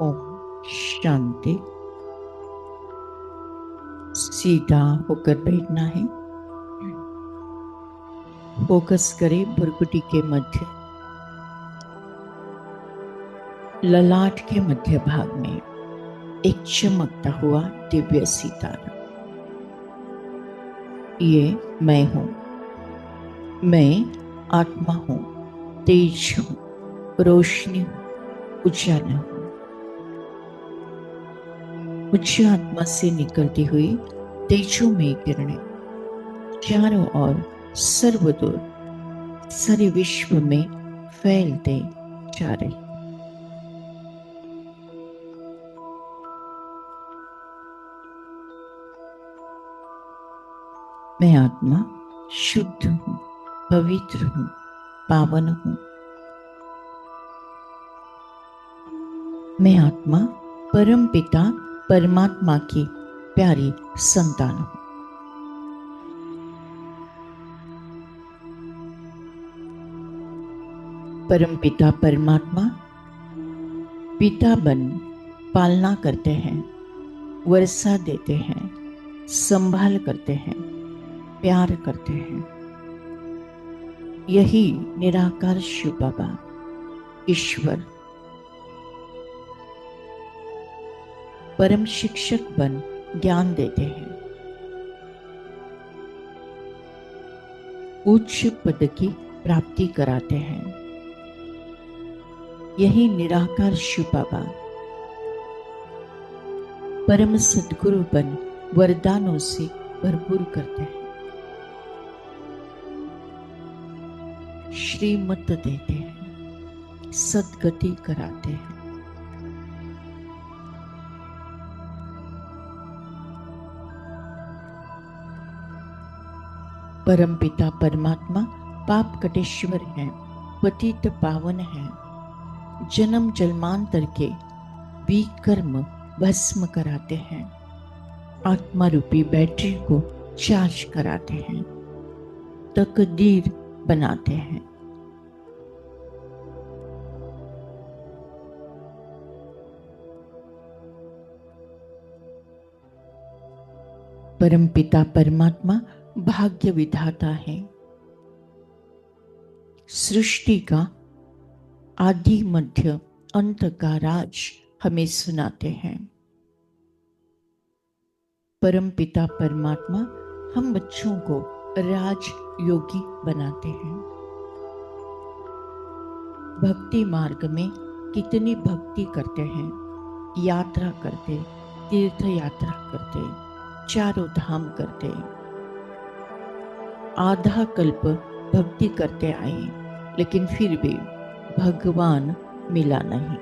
ओम शांति। सीधा होकर बैठना है। फोकस करें भुरकुटी के मध्य, ललाट के मध्य भाग में एक चमकता हुआ दिव्य सितारा। ये मैं हूं। मैं आत्मा हूं, तेज हूं, रोशनी हूं, उजाला हूं। मुझे आत्मा से निकलती हुई तेजोमयी किरणें चारों ओर सर्वदूर सारे विश्व में फैलते जा रही। मैं आत्मा शुद्ध हूं, पवित्र हूं, पावन हूं। मैं आत्मा परम पिता परमात्मा की प्यारी संतान हूं। परम पिता परमात्मा पिता बन पालना करते हैं, वर्षा देते हैं, संभाल करते हैं, प्यार करते हैं। यही निराकार शिव बाबा ईश्वर परम शिक्षक बन ज्ञान देते हैं, उच्च पद की प्राप्ति कराते हैं। यही निराकार शिव बाबा परम सद्गुरु बन वरदानों से भरपूर करते हैं, श्रीमत देते हैं, सद्गति कराते हैं। परम पिता परमात्मा पाप कटेश्वर हैं, पतित पावन हैं, जन्म जन्मांतर के विकर्म भस्म कराते हैं, आत्मा रूपी बैटरी को चार्ज कराते हैं, तकदीर बनाते हैं। परम पिता परमात्मा भाग्य विधाता है, सृष्टि का आदि मध्य अंत का राज हमें सुनाते हैं। परम पिता परमात्मा हम बच्चों को राज योगी बनाते हैं। भक्ति मार्ग में कितनी भक्ति करते हैं, यात्रा करते, तीर्थ यात्रा करते, चारों धाम करते, आधा कल्प भक्ति करते आए, लेकिन फिर भी भगवान मिला नहीं।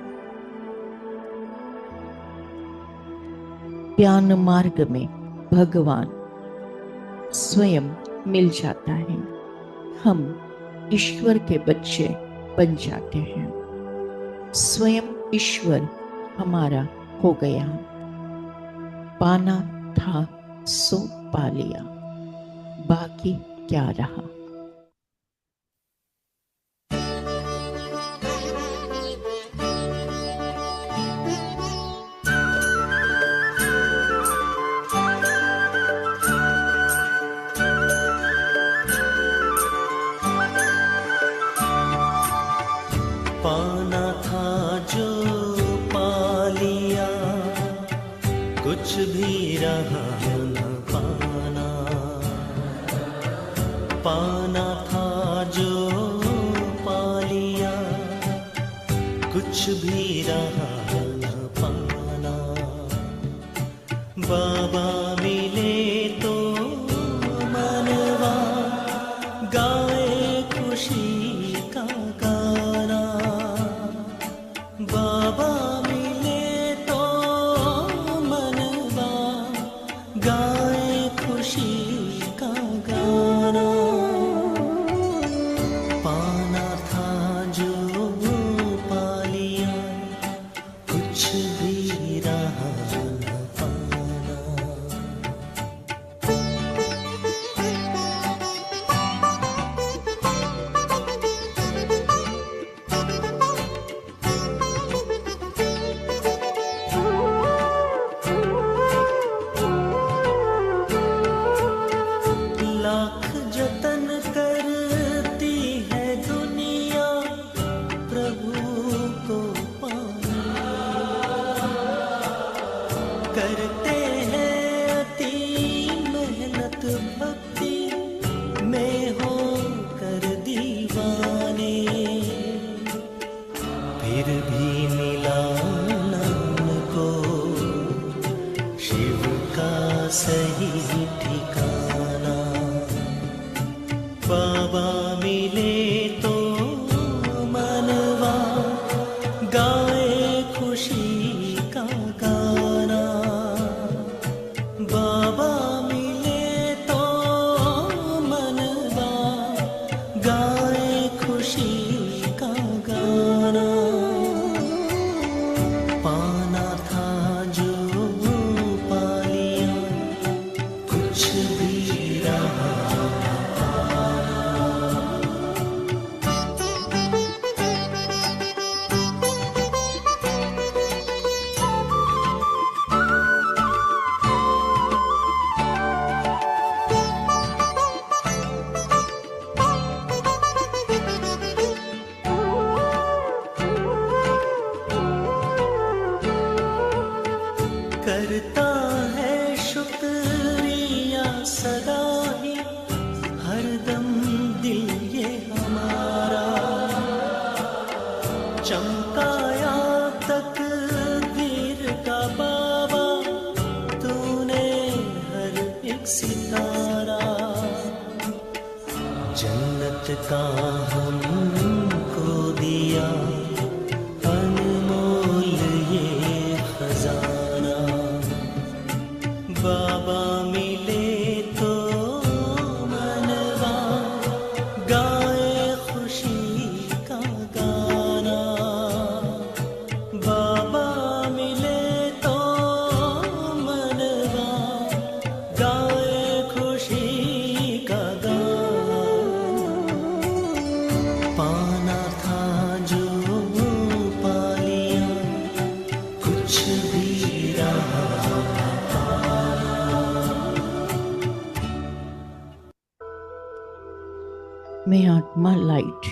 ज्ञान मार्ग में भगवान स्वयं मिल जाता है, हम ईश्वर के बच्चे बन जाते हैं, स्वयं ईश्वर हमारा हो गया। पाना था सो पा लिया, बाकी क्या रहा। पाना था जो पा लिया, कुछ भी रहा न पाना। पाना था जो पा लिया, कुछ भी रहा न पाना। बाबा मिले तो मनवा गाए खुशी का गाना। बाबा मिले तो मनवा गाए खुशी का गाना। पाना था जो पा लिया, कुछ भी रहा न पाना। करता है शुक्रिया सदा ही हरदम दिल ये हमारा, चमकाया तकदीर का बाबा तूने हर एक सितारा, जन्नत का हमको दिया अनमोल ये खजाना, बाबा मिले तो मनवा गाए खुशी का गाना, बाबा मिले तो मनवा गाए खुशी का गाना, पाना था जो पा लिया कुछ भी रहा मैं आत्मा लाइट,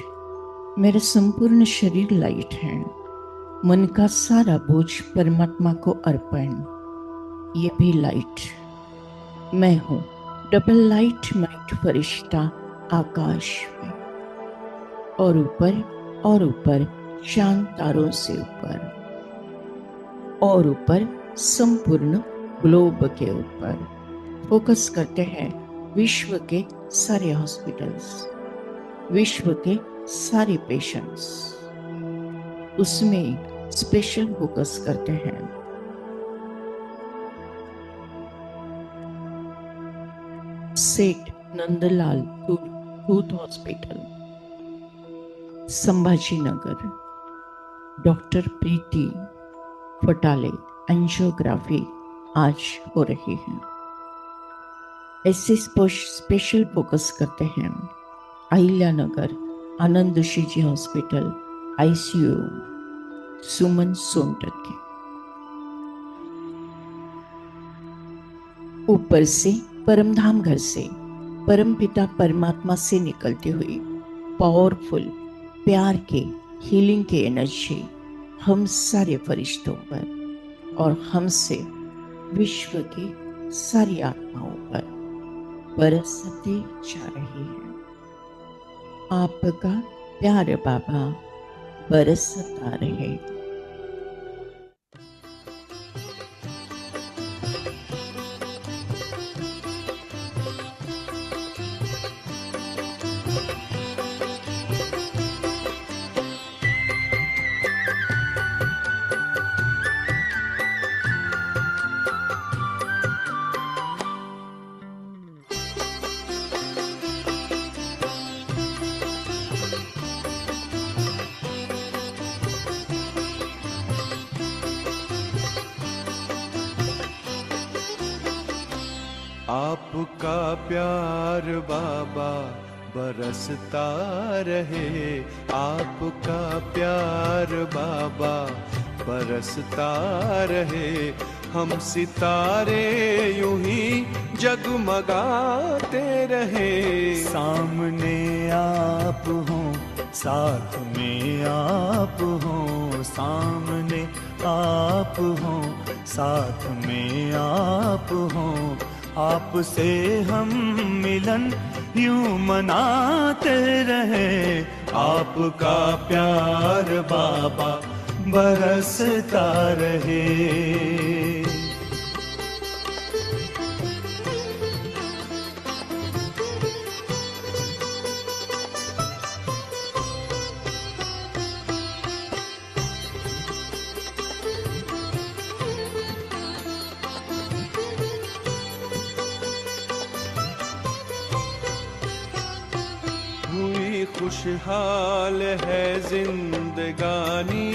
मेरा संपूर्ण शरीर लाइट है, मन का सारा बोझ परमात्मा को अर्पण, ये भी लाइट। मैं हूँ डबल लाइट माइट फरिश्ता आकाश में, और ऊपर चांद तारों से ऊपर, और ऊपर संपूर्ण ग्लोब के ऊपर फोकस करते हैं विश्व के सारे हॉस्पिटल्स, विश्व के सारे पेशेंट्स, उसमें स्पेशल फोकस करते हैं। सेठ Nandlal tooth hospital, Sambhaji Nagar, doctor प्रीति फटाले एंजियोग्राफी आज हो रही है। ऐसे स्पेशल फोकस करते हैं अहिल्या नगर आनंद ऋषि हॉस्पिटल आईसीयू सुमन सोनटक के। ऊपर से परमधाम घर से परमपिता परमात्मा से निकलती हुई पावरफुल प्यार के हीलिंग के एनर्जी हम सारे फरिश्तों पर और हमसे विश्व की सारी आत्माओं पर बरसती जा रही है। आपका प्यार बाबा बरसता रहे। आपका प्यार बाबा बरसता रहे, आपका प्यार बाबा बरसता रहे। हम सितारे यूं ही जगमगाते रहे। सामने आप हो, साथ में आप हो, सामने आप हो, साथ में आप हो। आपसे हम मिलन यूं मनाते रहे। आपका प्यार बाबा बरसता रहे। खुशहाल है जिंदगानी,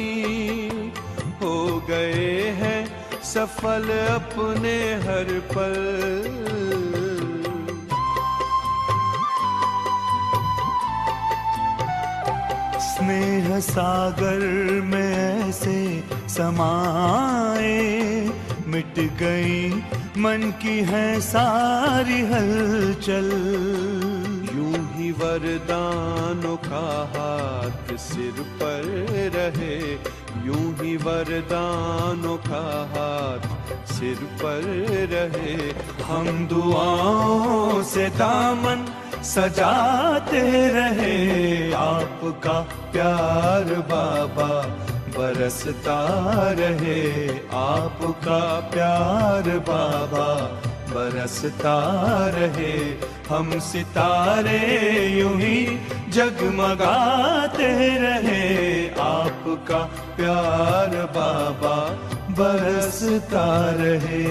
हो गए हैं सफल अपने हर पल। स्नेह सागर में ऐसे समाए, मिट गई मन की है सारी हलचल। वरदानों का हाथ सिर पर रहे, यूं ही वरदानों का हाथ सिर पर रहे। हम दुआओं से दामन सजाते रहे, आपका प्यार बाबा बरसता रहे, आपका प्यार बाबा बरसता रहे। हम सितारे यूं ही जगमगाते रहे, आपका प्यार बाबा बरसता रहे।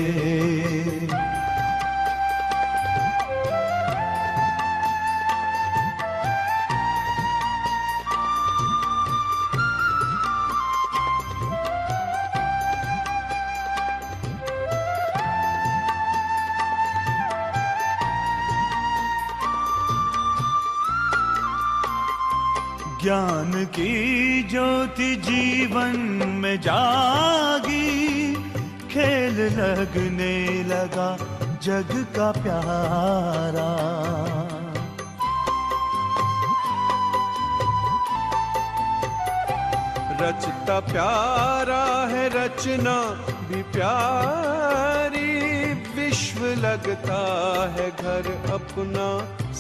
ज्ञान की ज्योति जीवन में जागी, खेल लगने लगा जग का प्यारा। रचता प्यारा है रचना भी प्यारी, विश्व लगता है घर अपना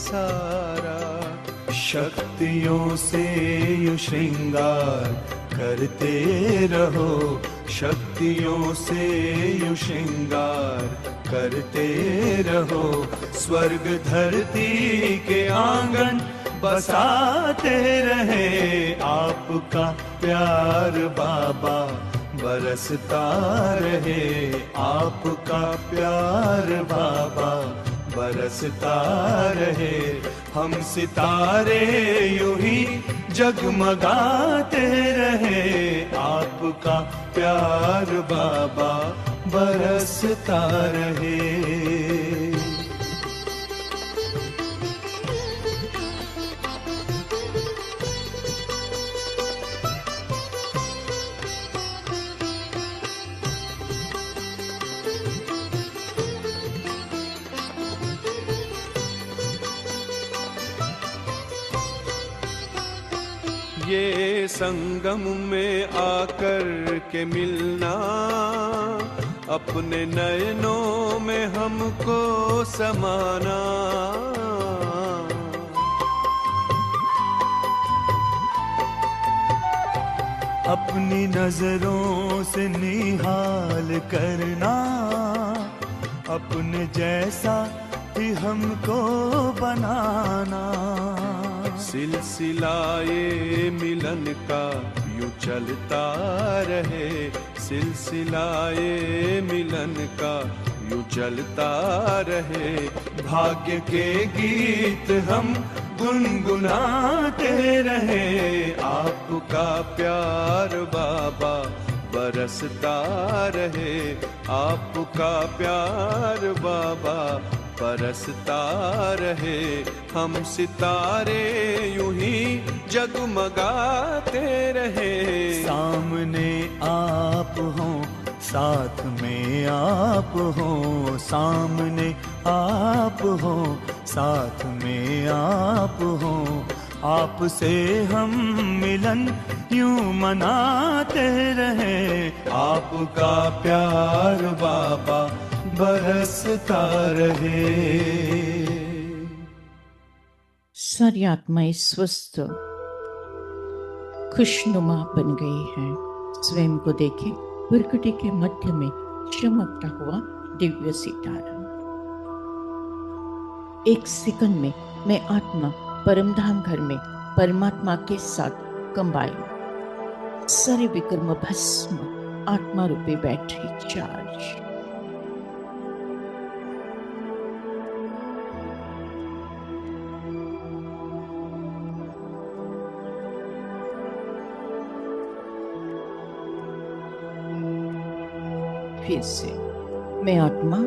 सारा। शक्तियों से यू श्रृंगार करते रहो, शक्तियों से यू श्रृंगार करते रहो। स्वर्ग धरती के आंगन बसाते रहे, आपका प्यार बाबा बरसता रहे, आपका प्यार बाबा बरसता रहे। हम सितारे यूं ही जगमगाते रहे, आपका प्यार बाबा बरसता रहे। ये संगम में आकर के मिलना, अपने नयनों में हमको समाना। अपनी नजरों से निहाल करना, अपने जैसा ही हमको बनाना। सिलसिलाए मिलन का यूं चलता रहे, सिलसिलाए मिलन का यूं चलता रहे। भाग्य के गीत हम गुनगुनाते रहे, आपका प्यार बाबा बरसता रहे, आपका प्यार बाबा बरसता रहे। हम सितारे यूं ही जगमगाते रहे। सामने आप हो साथ में आप हो, सामने आप हो साथ में आप हो। आपसे हम मिलन यूं मनाते रहे, आपका प्यार बाबा बरसता रहे। सारी आत्माएं स्वस्थ खुशनुमा बन गई हैं। स्वयं को देखें, प्रकृति के मध्य में चमकता हुआ दिव्य सितारा। एक सेकंड में मैं आत्मा परमधाम घर में परमात्मा के साथ कंबाइन। सारे विकर्म भस्म आत्मा रूपी बैटरी चार्ज। फिर से मैं आत्मा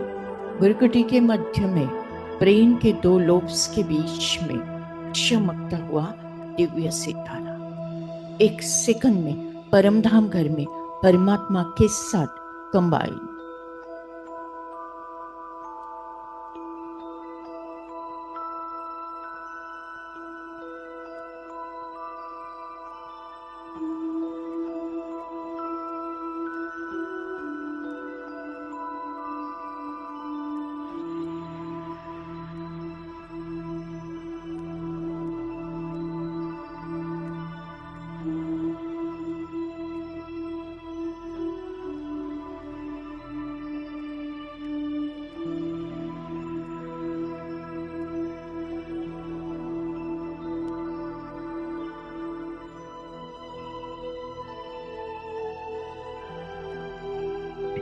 प्रकृति के मध्य में ब्रेन के दो लोब्स के बीच में चमकता हुआ दिव्य सितारा। एक सेकंड में परमधाम घर में परमात्मा के साथ कंबाइन।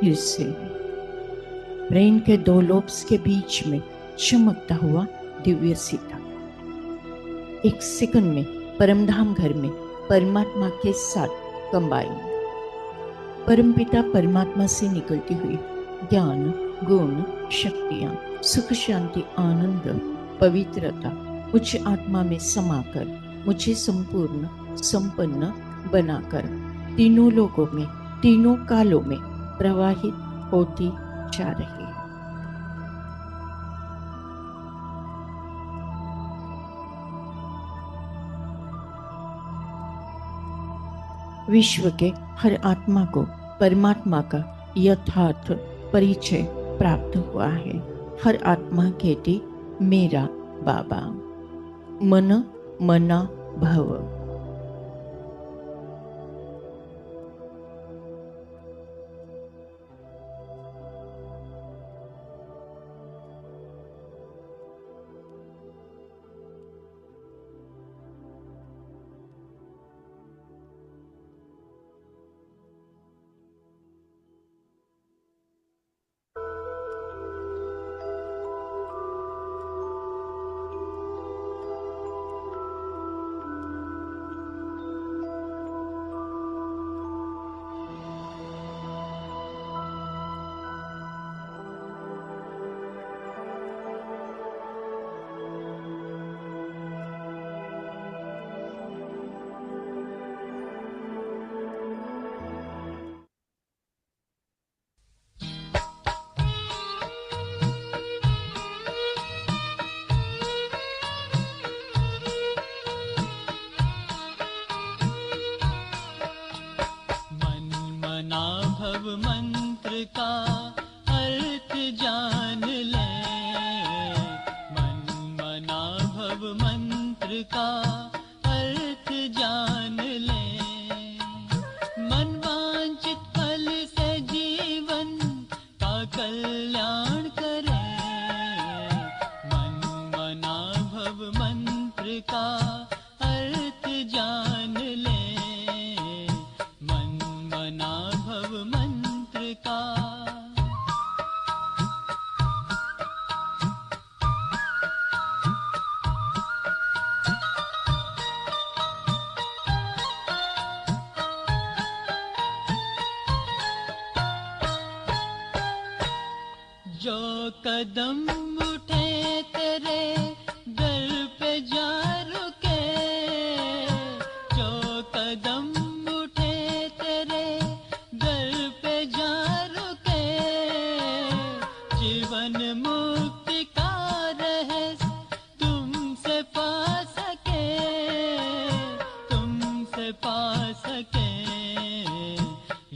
फिर से ब्रेन के दो लोब्स के बीच में चमकता हुआ दिव्य सितारा। एक सेकंड में परमधाम घर में परमात्मा के साथ कंबाइन। परमपिता परमात्मा से निकलती हुई ज्ञान, गुण, शक्तियां, सुख, शांति, आनंद, पवित्रता उच्च आत्मा में समाकर मुझे संपूर्ण संपन्न बनाकर तीनों लोकों में, तीनों कालों में प्रवाहित होती जा रही है। विश्व के हर आत्मा को परमात्मा का यथार्थ परिचय प्राप्त हुआ है। हर आत्मा कहती मेरा बाबा। मन मना भव। मंत्र का अर्थ जान ले। मन मना भव मंत्र का अर्थ जान ले। मन वांछित फल से जीवन का कल्याण करे। मन मना भव मंत्र का अर्थ जान ले। मन मना भव मंत्र का। जो कदम उठे तेरे दर पे जा रुके। जो कदम उठे तेरे दर पे जा रुके। जीवन मुक्ति का रहस्य तुमसे पा सके। तुमसे पा सके।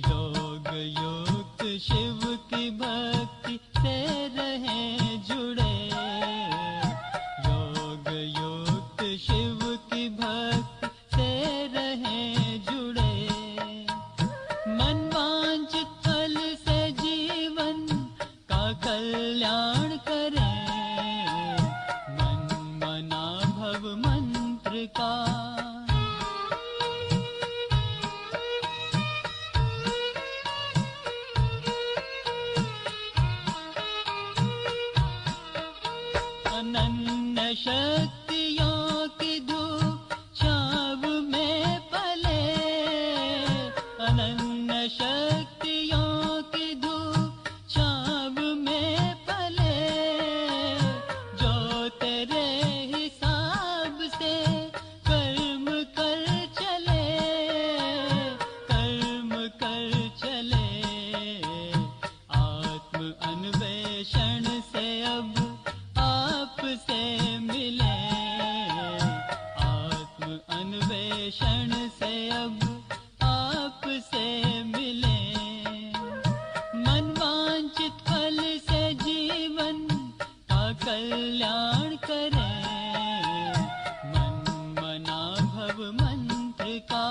योग युक्त शिव की भक्ति से रहे जुड़े। योग युक्त शिव की भक्ति से रहे जुड़े। मन वांछित फल से जीवन का कल्याण करे। मन मना भव मंत्र का। अनन्य शक्तियों की धूप छाव में पले। अनन्य शक्तियों की धूप छाव में पले। जो तेरे हिसाब से कर्म कर चले। कर्म कर चले। आत्म अन्वेषण से अब आपसे मिले। आत्म अन्वेषण से अब आपसे मिले। मन वांछित फल से जीवन का कल्याण करे। मन मना भव मंत्र का।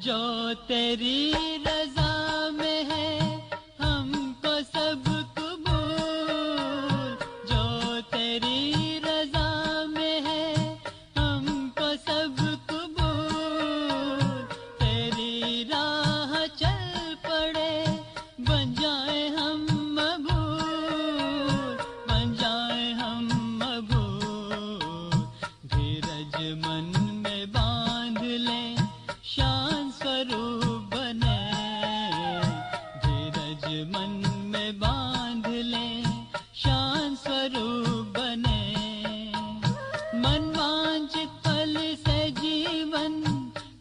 जो तेरी रजा में है चल पड़े, बन जाए हम मबूर, बन जाए हम मबूर। धीरज मन में बांध ले, शान स्वरूप बने। धीरज मन में बांध ले, शान स्वरूप बने। मन वांछित फल से जीवन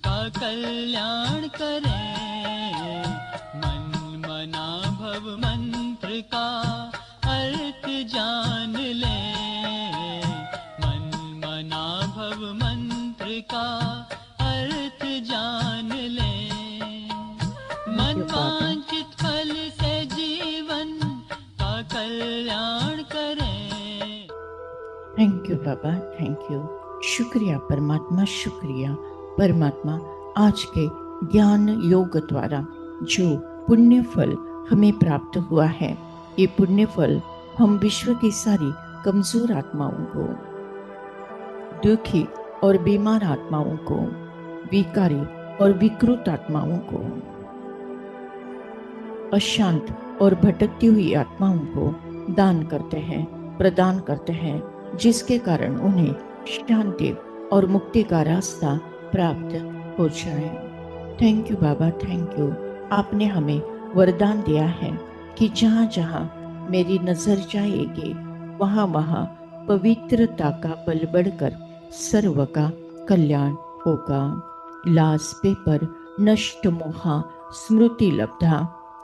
का कल्याण करे। मन मना भव मंत्र का अर्थ जान ले। मन मना भव मंत्र का अर्थ जान ले। मन वांछित फल से जीवन का कल्याण करे। Thank you Baba, thank you. शुक्रिया परमात्मा, शुक्रिया परमात्मा। आज के ज्ञान योग द्वारा जो पुण्य फल हमें प्राप्त हुआ है, ये पुण्य फल हम विश्व की सारी कमजोर आत्माओं को, दुखी और बीमार आत्माओं को, विकारी और विकृत आत्माओं को, अशांत और भटकती हुई आत्माओं को दान करते हैं, प्रदान करते हैं, जिसके कारण उन्हें शांति और मुक्ति का रास्ता प्राप्त हो जाए। Thank you Baba, thank you. आपने हमें वरदान दिया है कि जहाँ जहाँ मेरी नजर जाएगी, वहाँ वहाँ पवित्रता का बल बढ़कर सर्व का कल्याण होगा। लास्ट पेपर नष्ट मोहा स्मृति लब्धा।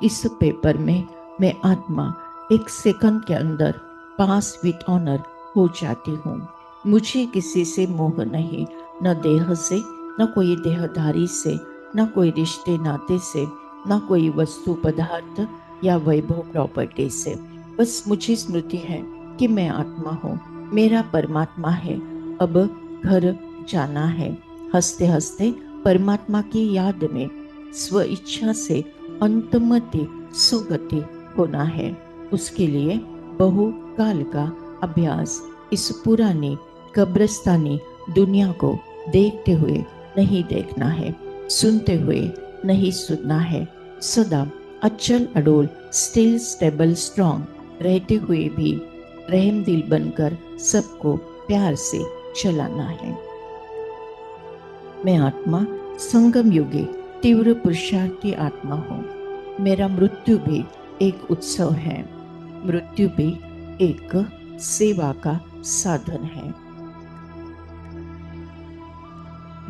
इस पेपर में मैं आत्मा एक सेकंड के अंदर पास विथ ऑनर हो जाती हूँ। मुझे किसी से मोह नहीं, न देह से, न कोई देहधारी से, न कोई रिश्ते नाते से, न कोई वस्तु पदार्थ या वैभव प्रॉपर्टी से। बस मुझे स्मृति है कि मैं आत्मा हूँ, मेरा परमात्मा है, अब घर जाना है। हंसते हंसते परमात्मा की याद में स्व इच्छा से अंतमति सुगति होना है। उसके लिए बहुकाल का अभ्यास इस पुरानी कब्रिस्तानी दुनिया को देखते हुए नहीं देखना है, सुनते हुए नहीं सुनना है। सदा अचल अडोल, स्टिल स्टेबल स्ट्रॉन्ग रहते हुए भी रहम दिल बनकर सबको प्यार से चलाना है। मैं आत्मा संगम युगी तीव्र पुरुषार्थी आत्मा हूँ। मेरा मृत्यु भी एक उत्सव है, मृत्यु भी एक सेवा का साधन है।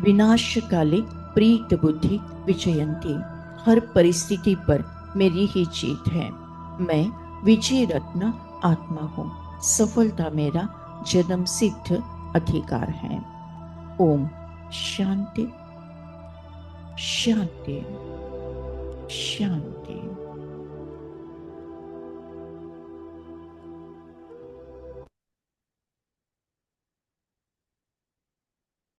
विनाश काले प्रीत बुद्धि विजयंती। हर परिस्थिति पर मेरी ही जीत है। मैं विजय रत्न आत्मा हूँ। सफलता मेरा जन्म सिद्ध अधिकार है। ओम शांति शांति शांति।